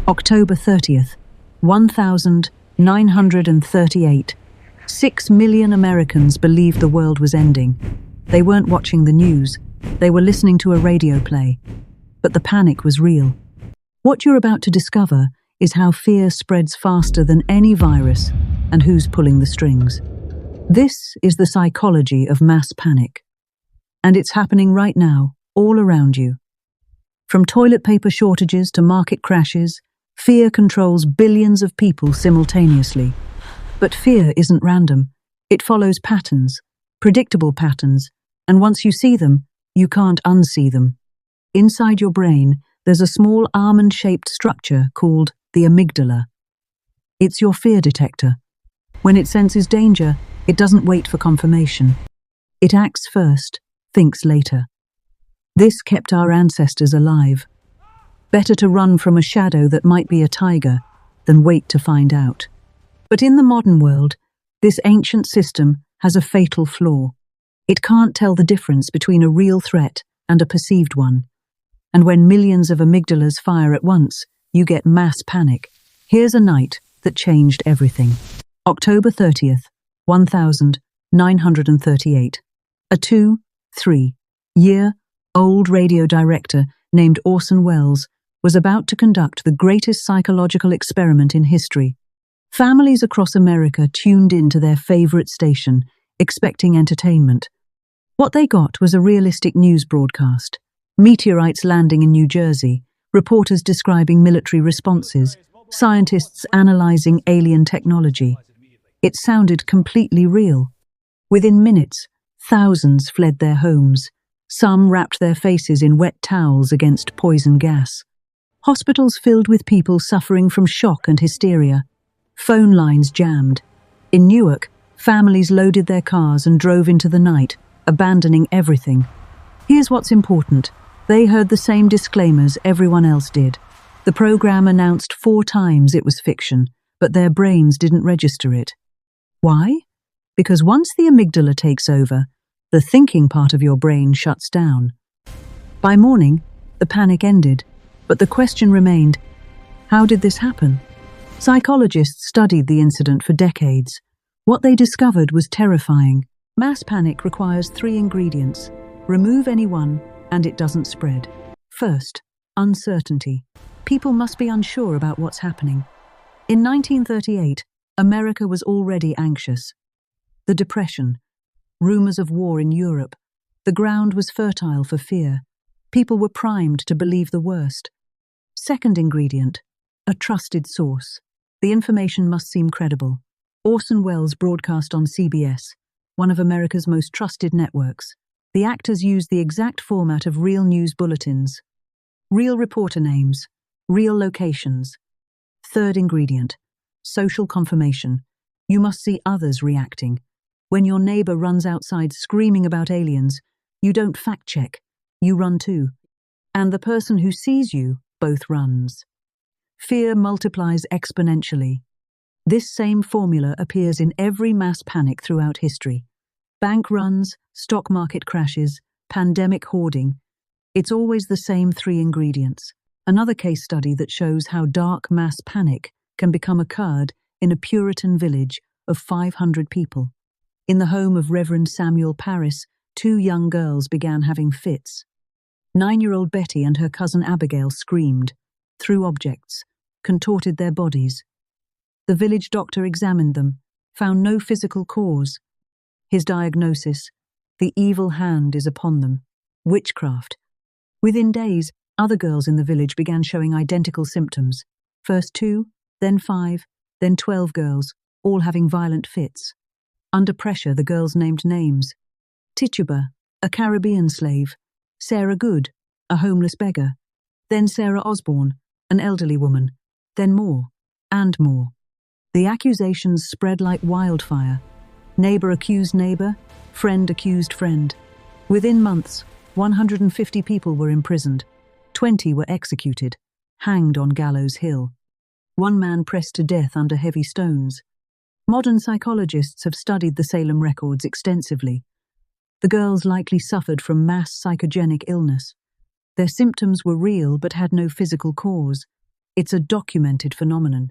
October 30th, 1938. 6 million Americans believed the world was ending. They weren't watching the news. They were listening to a radio play. But the panic was real. What you're about to discover is how fear spreads faster than any virus and who's pulling the strings. This is the psychology of mass panic. And it's happening right now, all around you. From toilet paper shortages to market crashes, fear controls billions of people simultaneously. But fear isn't random. It follows patterns, predictable patterns, and once you see them, you can't unsee them. Inside your brain, there's a small almond-shaped structure called the amygdala. It's your fear detector. When it senses danger, it doesn't wait for confirmation. It acts first, thinks later. This kept our ancestors alive. Better to run from a shadow that might be a tiger than wait to find out. But in the modern world, this ancient system has a fatal flaw. It can't tell the difference between a real threat and a perceived one. And when millions of amygdalas fire at once, you get mass panic. Here's a night that changed everything. October 30th, 1938. A 2-3-year-old radio director named Orson Welles was about to conduct the greatest psychological experiment in history. Families across America tuned in to their favorite station, expecting entertainment. What they got was a realistic news broadcast. Meteorites landing in New Jersey, reporters describing military responses, scientists analyzing alien technology. It sounded completely real. Within minutes, thousands fled their homes. Some wrapped their faces in wet towels against poison gas. Hospitals filled with people suffering from shock and hysteria. Phone lines jammed. In Newark, families loaded their cars and drove into the night, abandoning everything. Here's what's important. They heard the same disclaimers everyone else did. The program announced 4 times it was fiction, but their brains didn't register it. Why? Because once the amygdala takes over, the thinking part of your brain shuts down. By morning, the panic ended, but the question remained, how did this happen? Psychologists studied the incident for decades. What they discovered was terrifying. Mass panic requires 3 ingredients. Remove any one, and it doesn't spread. First, uncertainty. People must be unsure about what's happening. In 1938, America was already anxious. The Depression, rumors of war in Europe. The ground was fertile for fear. People were primed to believe the worst. Second ingredient, a trusted source. The information must seem credible. Orson Welles broadcast on CBS, one of America's most trusted networks. The actors used the exact format of real news bulletins. Real reporter names, real locations. Third ingredient, social confirmation. You must see others reacting. When your neighbor runs outside screaming about aliens, you don't fact-check, you run too. And the person who sees you both runs. Fear multiplies exponentially. This same formula appears in every mass panic throughout history. Bank runs, stock market crashes, pandemic hoarding. It's always the same 3 ingredients. Another case study that shows how dark mass panic can become occurred in a Puritan village of 500 people. In the home of Reverend Samuel Parris, 2 young girls began having fits. 9-year-old Betty and her cousin Abigail screamed, threw objects, contorted their bodies. The village doctor examined them, found no physical cause. His diagnosis, the evil hand is upon them, witchcraft. Within days, other girls in the village began showing identical symptoms. First 2, then 5, then 12 girls, all having violent fits. Under pressure, the girls named names. Tituba, a Caribbean slave. Sarah Good, a homeless beggar. Then Sarah Osborne, an elderly woman. Then more, and more. The accusations spread like wildfire. Neighbor accused neighbor, friend accused friend. Within months, 150 people were imprisoned. 20 were executed, hanged on Gallows Hill. 1 man pressed to death under heavy stones. Modern psychologists have studied the Salem records extensively. The girls likely suffered from mass psychogenic illness. Their symptoms were real but had no physical cause. It's a documented phenomenon.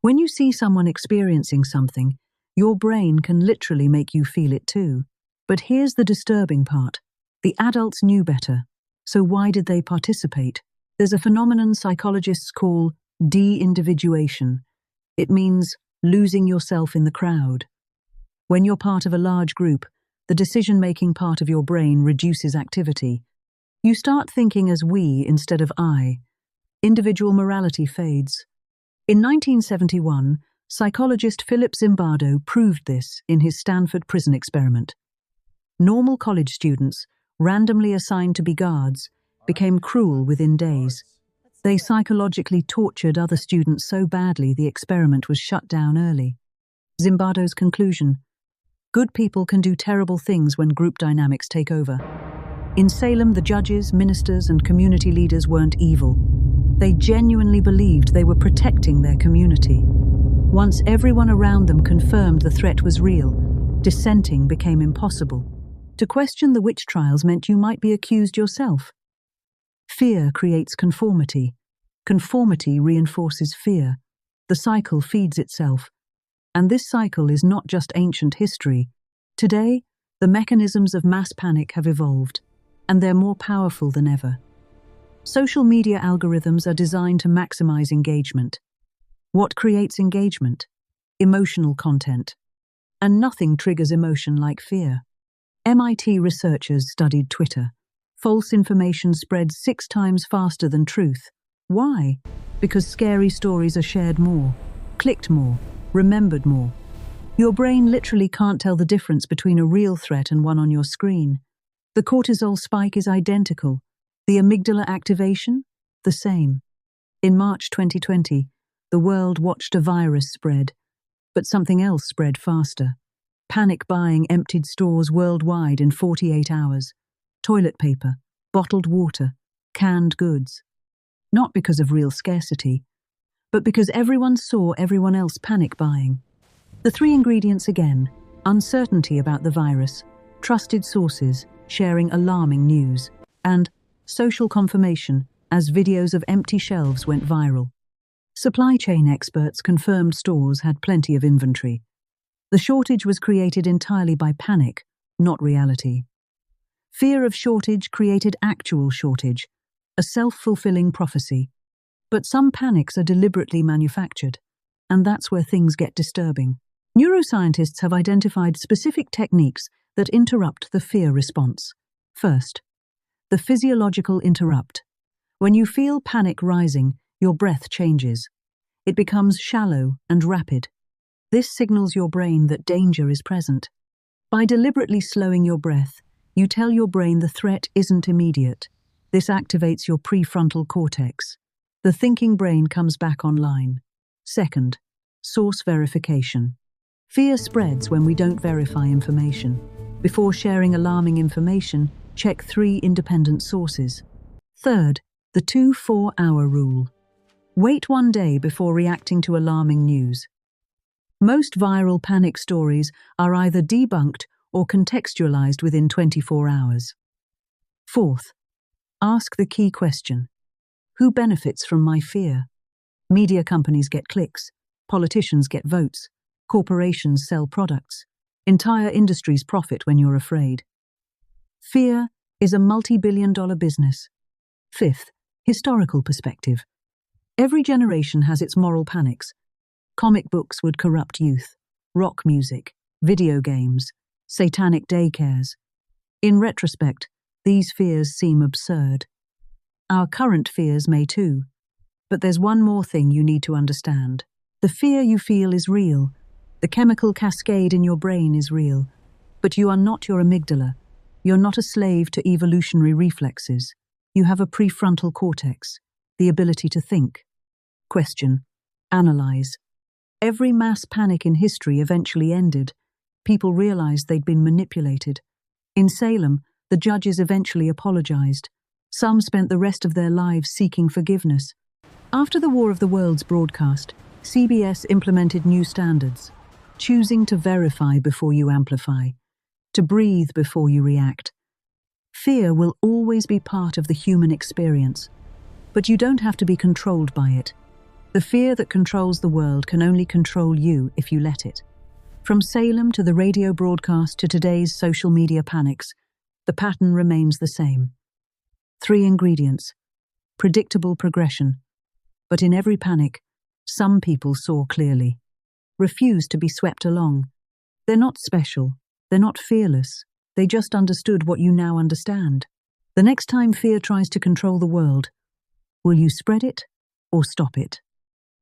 When you see someone experiencing something, your brain can literally make you feel it too. But here's the disturbing part. The adults knew better. So why did they participate? There's a phenomenon psychologists call de-individuation. It means losing yourself in the crowd. When you're part of a large group, the decision-making part of your brain reduces activity. You start thinking as we instead of I. Individual morality fades. In 1971, psychologist Philip Zimbardo proved this in his Stanford prison experiment. Normal college students, randomly assigned to be guards, became cruel within days. They psychologically tortured other students so badly the experiment was shut down early. Zimbardo's conclusion: good people can do terrible things when group dynamics take over. In Salem, the judges, ministers, and community leaders weren't evil. They genuinely believed they were protecting their community. Once everyone around them confirmed the threat was real, dissenting became impossible. To question the witch trials meant you might be accused yourself. Fear creates conformity. Conformity reinforces fear. The cycle feeds itself. And this cycle is not just ancient history. Today, the mechanisms of mass panic have evolved, and they're more powerful than ever. Social media algorithms are designed to maximize engagement. What creates engagement? Emotional content. And nothing triggers emotion like fear. MIT researchers studied Twitter. False information spreads 6 times faster than truth. Why? Because scary stories are shared more, clicked more, remembered more. Your brain literally can't tell the difference between a real threat and one on your screen. The cortisol spike is identical. The amygdala activation? The same. In March 2020, the world watched a virus spread, but something else spread faster. Panic buying emptied stores worldwide in 48 hours. Toilet paper, bottled water, canned goods. Not because of real scarcity, but because everyone saw everyone else panic buying. The 3 ingredients again: uncertainty about the virus, trusted sources sharing alarming news, and social confirmation as videos of empty shelves went viral. Supply chain experts confirmed stores had plenty of inventory. The shortage was created entirely by panic, not reality. Fear of shortage created actual shortage, a self-fulfilling prophecy. But some panics are deliberately manufactured, and that's where things get disturbing. Neuroscientists have identified specific techniques that interrupt the fear response. First, the physiological interrupt. When you feel panic rising, your breath changes. It becomes shallow and rapid. This signals your brain that danger is present. By deliberately slowing your breath, you tell your brain the threat isn't immediate. This activates your prefrontal cortex. The thinking brain comes back online. Second, source verification. Fear spreads when we don't verify information. Before sharing alarming information, check 3 independent sources. Third, the 2-4-hour rule. Wait 1 day before reacting to alarming news. Most viral panic stories are either debunked or contextualized within 24 hours. Fourth, ask the key question. Who benefits from my fear? Media companies get clicks, politicians get votes, corporations sell products, entire industries profit when you're afraid. Fear is a multi-billion-dollar business. Fifth, historical perspective. Every generation has its moral panics. Comic books would corrupt youth, rock music, video games, satanic daycares. In retrospect, these fears seem absurd. Our current fears may too. But there's one more thing you need to understand. The fear you feel is real. The chemical cascade in your brain is real. But you are not your amygdala. You're not a slave to evolutionary reflexes. You have a prefrontal cortex, the ability to think. Question. Analyze. Every mass panic in history eventually ended. People realized they'd been manipulated. In Salem, the judges eventually apologized. Some spent the rest of their lives seeking forgiveness. After the War of the Worlds broadcast, CBS implemented new standards, choosing to verify before you amplify, to breathe before you react. Fear will always be part of the human experience, but you don't have to be controlled by it. The fear that controls the world can only control you if you let it. From Salem to the radio broadcast to today's social media panics, the pattern remains the same. 3 ingredients: predictable progression. But in every panic, some people saw clearly, refused to be swept along. They're not special, they're not fearless, they just understood what you now understand. The next time fear tries to control the world, will you spread it or stop it?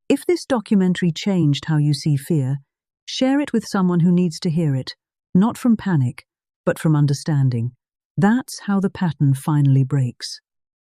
If this documentary changed how you see fear, share it with someone who needs to hear it, not from panic, but from understanding. That's how the pattern finally breaks.